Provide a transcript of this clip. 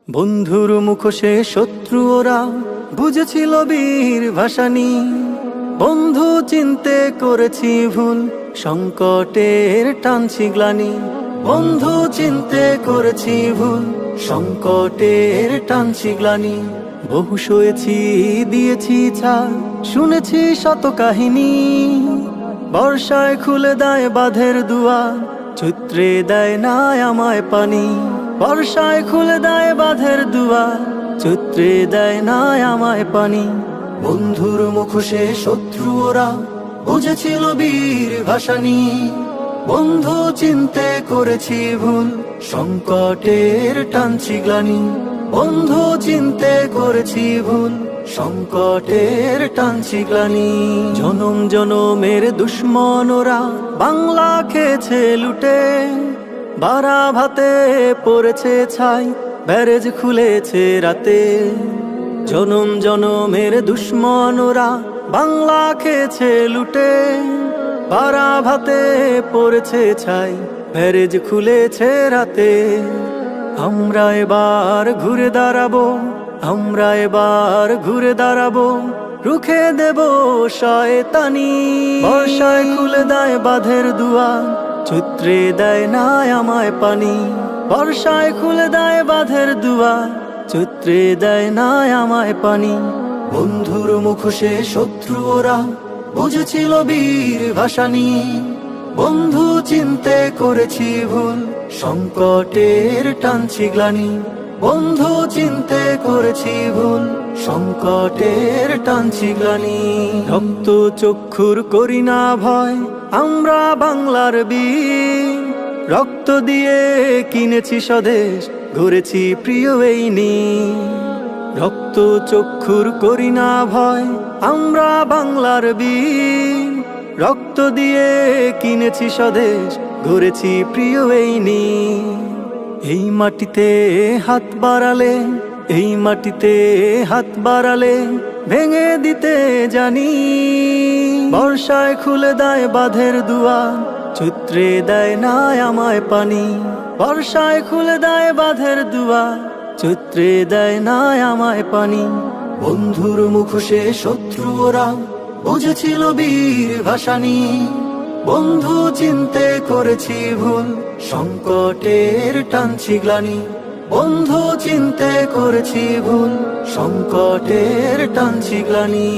বন্ধুর মুখোশে শত্রু ওরা বুঝেছিল বীর ভাসানী। বন্ধু চিনতে করেছি ভুল, সংকটের টানছি গ্লানি। বন্ধু চিনতে করেছি ভুল, সংকটের টানছি গ্লানি। বহু সয়েছি দিয়েছি ছাড়, শুনেছি শত কাহিনী। বর্ষায় খুলে দেয় বাঁধের দুয়ার, চৈত্রে দেয় না আমায় পানি। বর্ষায় খুলে দেয় বাঁধের দুয়ার, চৈত্রে দেয় না আমায় পানি। বন্ধুর মুখোশে শত্রু ওরা বুঝেছিল বীর ভাসানী। বন্ধু চিনতে করেছি ভুল, সংকটের টানছি গ্লানি। বন্ধু চিনতে করেছি ভুল, সংকটের টানছি গ্লানি। জনম জনমের দুশ্মন ওরা বাংলা খেয়েছে লুটে। বারা ভাতে পড়েছে ছাই, ব্যারেজ খুলেছে রাতে। জনম জনমের দুশ্মন ওরা বাংলা খেয়েছে লুটে। বারা ভাতে পড়েছে ছাই, ব্যারেজ খুলেছে রাতে। আমরা এবার ঘুরে দাঁড়াবো, আমরা এবার ঘুরে দাঁড়াবো, রুখে দেব শয়তানি। বর্ষায় খুলে দেয় বাঁধের দুয়ার, চৈত্রে দেয় না আমায় পানি। বর্ষায় খুলে দেয় বাঁধের দুয়ার, চৈত্রে দেয় না আমায় পানি। বন্ধুর মুখোশে শত্রু ওরা বুঝেছিল বীর ভাসানী। বন্ধু চিনতে করেছি ভুল, সংকটের টানছি গ্লানি। বন্ধু চিনতে করেছি ভুল, সংকটের টানছি গ্লানি। রক্ত চক্ষুর করি না ভয়, আমরা বাংলার বীর। রক্ত দিয়ে কিনেছি স্বদেশ, গড়েছি প্রিয় এই নীর। রক্ত চক্ষুর করি না ভয়, আমরা বাংলার বীর। রক্ত দিয়ে কিনেছি স্বদেশ, গড়েছি প্রিয় এই নীর। এই মাটিতে হাত বাড়ালে, এই মাটিতে হাত বাড়ালে ভেঙে দিতে জানি। বর্ষায় খুলে দেয় বাঁধের দুয়ার, চৈত্রে দেয় না আমায় পানি। বর্ষায় খুলে দেয় বাঁধের দুয়ার, চৈত্রে দেয় না আমায় পানি। বন্ধুর মুখোশে শত্রু ওরা বুঝেছিল বীর ভাসানী। বন্ধু চিনতে করেছি ভুল, সংকটের টানছি গ্লানি। বন্ধু চিনতে করেছি ভুল, সংকটের টানছি গ্লানি।